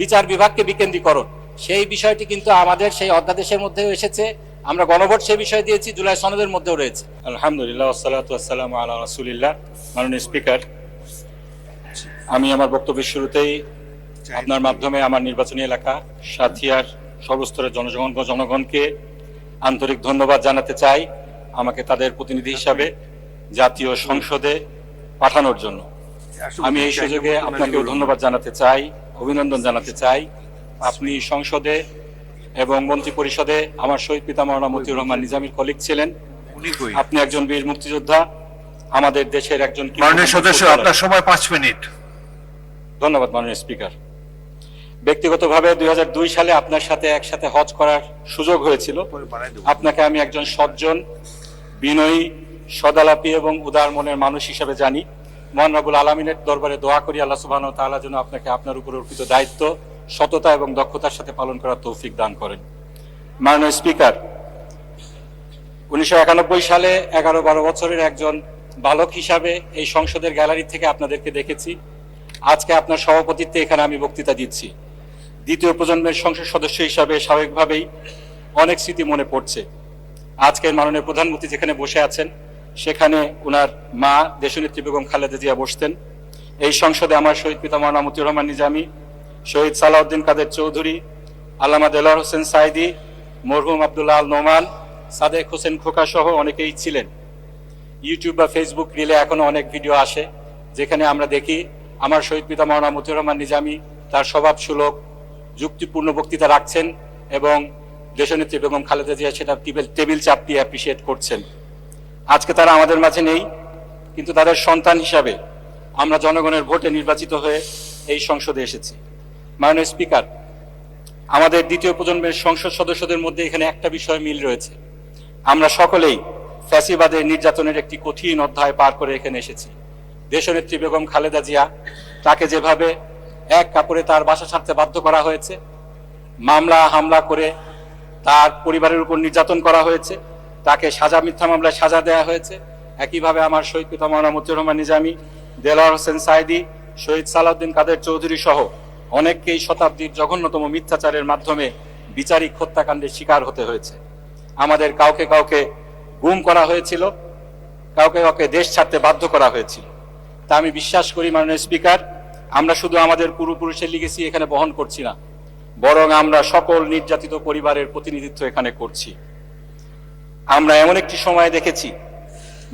বিচার বিভাগকে বিকেন্দ্রীকরণ, সেই বিষয়টি কিন্তু আমাদের সেই অধ্যাদেশের মধ্যেও এসেছে। আমরা গণভোট সেই বিষয় দিয়েছি, জুলাই সনদের মধ্যেও রয়েছে। আলহামদুলিল্লাহ, ওয়াসসালাতু ওয়াসসালামু আলা রাসূলিল্লাহ। মাননীয় স্পিকার, আমি আমার বক্তব্যের শুরুতেই আপনার মাধ্যমে আমার নির্বাচনী এলাকা সাথিয়ার সর্বস্তরের জনগণকে আন্তরিক ধন্যবাদ জানাতে চাই, আমাকে তাদের প্রতিনিধি হিসাবে জাতীয় সংসদে পাঠানোর জন্য। আমি এই সুযোগে আপনাকেও ধন্যবাদ জানাতে চাই, অভিনন্দন জানাতে চাই। আপনি সংসদে এবং মন্ত্রী পরিষদে আমার শহীদ পিতা মাওলানা মতিউর রহমান নিজামীর কলিগ ছিলেন। আপনি একজন বীর মুক্তিযোদ্ধা, আমাদের দেশের একজন মাননীয় সদস্য, আপনার সময় 5 মিনিট। ধন্যবাদ মাননীয় স্পিকার। ব্যক্তিগতভাবে 2002 সালে আপনার সাথে একসাথে হজ করার সুযোগ হয়েছিল। আপনাকে আমি একজন সজ্জন, বিনয়ী, সদালাপী এবং উদার মনের মানুষ হিসেবে জানি। মহান রব্বুল আলামিনের দরবারে দোয়া করি আল্লাহ সুবহানাহু ওয়া তাআলা যেন আপনাকে আপনার উপর অর্পিত দায়িত্ব সততা এবং দক্ষতার সাথে পালন করার তৌফিক দান করেন। মাননীয় স্পিকার, 1991 সালে 11-12 বছরের একজন বালক হিসাবে এই সংসদের গ্যালারি থেকে আপনাদেরকে দেখেছি। আজকে আপনার সভাপতিত্বে এখানে আমি বক্তৃতা দিচ্ছি। দ্বিতীয় প্রজন্মের সংসদ সদস্য হিসাবে স্বাভাবিকভাবেই অনেক স্মৃতি মনে পড়ছে। আজকের মাননীয় প্রধানমন্ত্রী যেখানে বসে আছেন সেখানে ওনার মা দেশনেত্রী বেগম খালেদা জিয়া বসতেন। এই সংসদে আমার শহীদ পিতা মাওলানা মতিউর রহমান নিজামী, শহীদ সালাউদ্দিন কাদের চৌধুরী, আল্লামা দেলোয়ার হোসেন সাইদি, মরহুম আব্দুল্লাহ আল নোমান, সাদেক হোসেন খোকা সহ অনেকেই ছিলেন। ইউটিউব বা ফেসবুক রিলে এখনো অনেক ভিডিও আসে যেখানে আমরা দেখি আমার শহীদ পিতা মাওলানা মতিউর রহমান নিজামী তার স্বভাব সুলভ যুক্তিপূর্ণ বক্তৃতা রাখছেন এবং দেশনেত্রী বেগম খালেদা জিয়া সেটা টেবিল চাপটিয়ে অ্যাপ্রিসিয়েট করছেন। আজকে তারা আমাদের মাঝে নেই, কিন্তু তাদের সন্তান হিসাবে আমরা জনগণের ভোটে নির্বাচিত হয়ে এই সংসদে এসেছি। মাননীয় স্পিকার, আমাদের দ্বিতীয় প্রজন্মের সংসদ সদস্যদের মধ্যে এখানে একটা বিষয় মিল রয়েছে। আমরা সকলেই ফ্যাসিবাদের নির্যাতনের একটি কঠিন অধ্যায় পার করে এখানে এসেছি। দেশনেত্রী বেগম খালেদা জিয়া, তাকে যেভাবে এক কাপড়ে তার বাসা ছাড়তে বাধ্য করা হয়েছে, মামলা হামলা করে তার পরিবারের উপর নির্যাতন করা হয়েছে, তাকে মিথ্যা মামলায় সাজা দেওয়া হয়েছে। একইভাবে আমার শহীদ পিতা মাওলানা মতিউর রহমান নিজামী, দেলোয়ার হোসেন সাইদি, শহীদ সালাউদ্দিন কাদের চৌধুরী সহ অনেককেই শতাব্দীর জঘন্যতম মিথ্যাচারের মাধ্যমে বিচারিক হত্যাকাণ্ডের শিকার হতে হয়েছে। আমাদের কাউকে কাউকে গুম করা হয়েছিল, কাউকে কাউকে দেশ ছাড়তে বাধ্য করা হয়েছিল। তা আমি বিশ্বাস করি মাননীয় স্পিকার, আমরা শুধু আমাদের পূর্বপুরুষের লিগেসি এখানে বহন করছি না, বরং আমরা সকল নির্যাতিত পরিবারের প্রতিনিধিত্ব এখানে করছি। আমরা এমন একটি সময় দেখেছি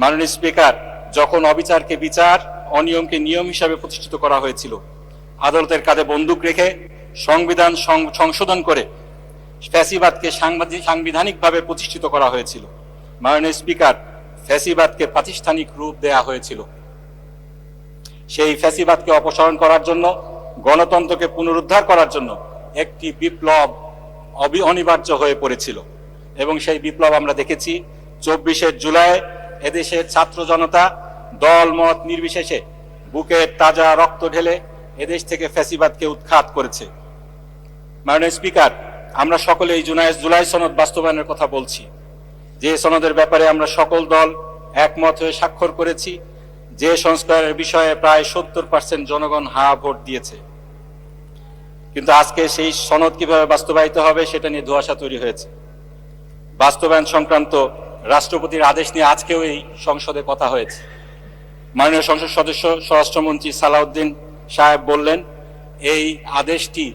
মাননীয় স্পিকার, যখন অবিচারকে বিচার, অনিয়মকে নিয়ম হিসাবে প্রতিষ্ঠিত করা হয়েছিল। আদালতের কাঁধে বন্দুক রেখে সংবিধান সংশোধন করে ফ্যাসিবাদকে সাংবিধানিকভাবে প্রতিষ্ঠিত করা হয়েছিল। মাননীয় স্পিকার, ফ্যাসিবাদকে প্রাতিষ্ঠানিক রূপ দেয়া হয়েছিল। সেই ফ্যাসিবাদকে অপসারণ করার জন্য, গণতন্ত্রকে পুনরুদ্ধার করার জন্য একটি বিপ্লব অনিবার্য হয়ে পড়েছিল এবং সেই বিপ্লব আমরা দেখেছি 24শে জুলাই। এদেশের ছাত্র জনতা দল মত নির্বিশেষে বুকের তাজা রক্ত ঢেলে এদেশ থেকে ফ্যাসিবাদকে উৎখাত করেছে। মাননীয় স্পিকার, আমরা সকলে এই জুলাই সনদ বাস্তবায়নের কথা বলছি, যে সনদের ব্যাপারে আমরা সকল দল একমত হয়ে স্বাক্ষর করেছি, যে সংস্কারের বিষয়ে প্রায় 70% জনগণ হা ভোট দিয়েছে। কিন্তু আজকে সেই সনদ কিভাবে বাস্তবায়িত হবে সেটা নিয়ে ধোঁয়াশা তৈরি হয়েছে। বাস্তবায়ন সংক্রান্ত রাষ্ট্রপতির আদেশ নিয়ে আজকেও এই সংসদে কথা হয়েছে। মাননীয় সংসদ সদস্য স্বরাষ্ট্রমন্ত্রী সালাউদ্দিন সাহেব বললেন এই আদেশটি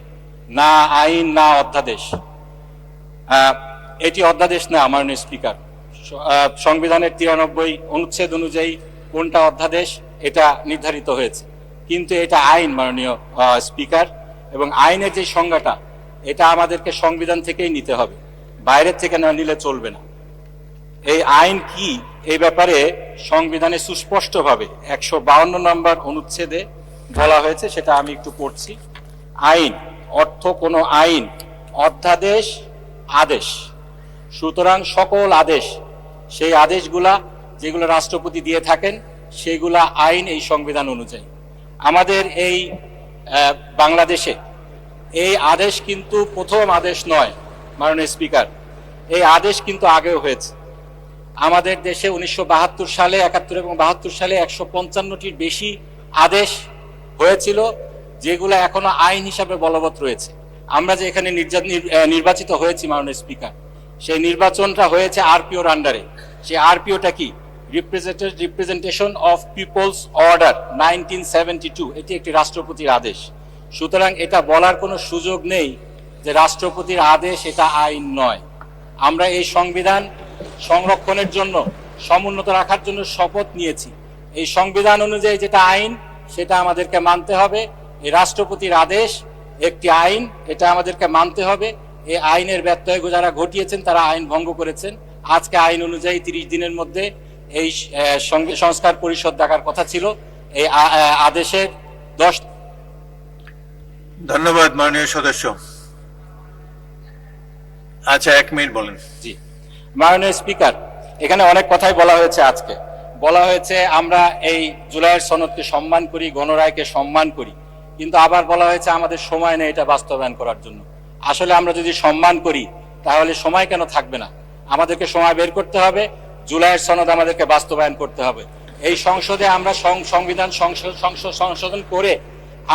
না আইন না অধ্যাদেশ। এটি অধ্যাদেশ না মাননীয় স্পিকার। সংবিধানের 93 অনুচ্ছেদ অনুযায়ী কোনটা অধ্যাদেশ এটা নির্ধারিত হয়েছে, কিন্তু এটা আইন মাননীয় স্পিকার। এবং আইনের যে সংজ্ঞাটা, এটা আমাদেরকে সংবিধান থেকেই নিতে হবে, বাইরের থেকে না নিলে চলবে না। এই আইন কি এই ব্যাপারে সংবিধানে সুস্পষ্টভাবে 152 নম্বর অনুচ্ছেদে বলা হয়েছে, সেটা আমি একটু পড়ছি। আইন অর্থ কোনো আইন, অধ্যাদেশ, আদেশ। সুতরাং সকল আদেশ, সেই আদেশগুলা যেগুলো রাষ্ট্রপতি দিয়ে থাকেন সেগুলা আইন এই সংবিধান অনুযায়ী। আমাদের এই বাংলাদেশে এই আদেশ কিন্তু প্রথম আদেশ নয় মাননীয় স্পিকার, এই আদেশ কিন্তু আগেও হয়েছে। আমাদের দেশে 1972 সালে, 71 এবং 72 সালে 155টির বেশি আদেশ হয়েছিল যেগুলো এখনো আইন হিসাবে বলবৎ রয়েছে। আমরা যে এখানে নির্বাচিত হয়েছি মাননীয় স্পিকার, সেই নির্বাচনটা হয়েছে আরপিওর আন্ডারে। সেই আরপিওটা কি? Representation of people's order 1972। এটি একটি রাষ্ট্রপতির আদেশ। সুতরাং এটা বলার কোনো সুযোগ নেই যে রাষ্ট্রপতির আদেশ এটা আইন নয়। আমরা এই সংবিধান সংরক্ষণের জন্য, সমুন্নত রাখার জন্য শপথ নিয়েছি। এই সংবিধান অনুযায়ী যেটা আইন সেটা আমাদেরকে মানতে হবে। এই রাষ্ট্রপতির আদেশ একটি আইন, এটা আমাদেরকে মানতে হবে। এই আইনের ব্যত্যয় যারা ঘটিয়েছেন তারা আইন ভঙ্গ করেছেন। আজকে আইন অনুযায়ী 30 দিনের মধ্যে এই সংস্কার পরিষদ ডাকার কথা ছিল। এই আদেশের 10। ধন্যবাদ মাননীয় সদস্য। আচ্ছা, 1 মিনিট বলেন। জি, মাননীয় স্পিকার, এখানে অনেক কথাই বলা হয়েছে। আজকে বলা হয়েছে আমরা এই জুলাইয়ের সনদকে সম্মান করি, গণরায়কে সম্মান করি, কিন্তু আবার বলা হয়েছে আমাদের সময় নেই এটা বাস্তবায়ন করার জন্য। আসলে আমরা যদি সম্মান করি তাহলে সময় কেন থাকবে না? আমাদেরকে সময় বের করতে হবে, জুলাইয়ের সনদ আমাদেরকে বাস্তবায়ন করতে হবে। এই সংসদে আমরা সংবিধান সংশোধন করে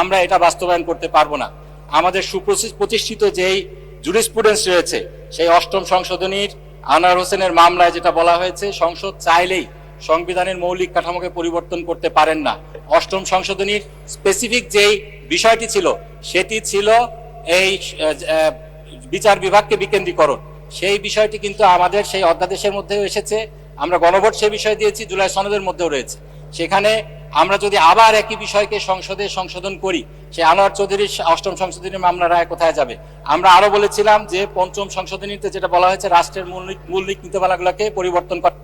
আমরা এটা বাস্তবায়ন করতে পারবো না। আমাদের সুপ্রতিষ্ঠিত যেই জুরিসপ্রুডেন্স রয়েছে, সেই 8ম সংশোধনীর আনোয়ার হোসেনের মামলায় যেটা বলা হয়েছে, সংসদ চাইলেই সংবিধানের মৌলিক কাঠামোকে পরিবর্তন করতে পারেন না। 8ম সংশোধনীর স্পেসিফিক যেই বিষয়টি ছিল সেটি ছিল এই বিচার বিভাগকে বিকেন্দ্রীকরণ। সেই বিষয়টি কিন্তু আমাদের সেই অধ্যাদেশের মধ্যেও এসেছে। আমরা গণভোট সেই বিষয় দিয়েছি, জুলাই সনদের মধ্যেও রয়েছে। সেখানে আমরা যদি আবার একই বিষয়কে সংসদে সংশোধন করি, সেই আনোয়ার চৌধুরীর 8ম সংশোধনীর মামলা রায় কোথায় যাবে? আমরা আরো বলেছিলাম যে 5ম সংশোধনীতে যেটা বলা হয়েছে রাষ্ট্রের মূল নীতিমালাগুলোকে পরিবর্তন করা।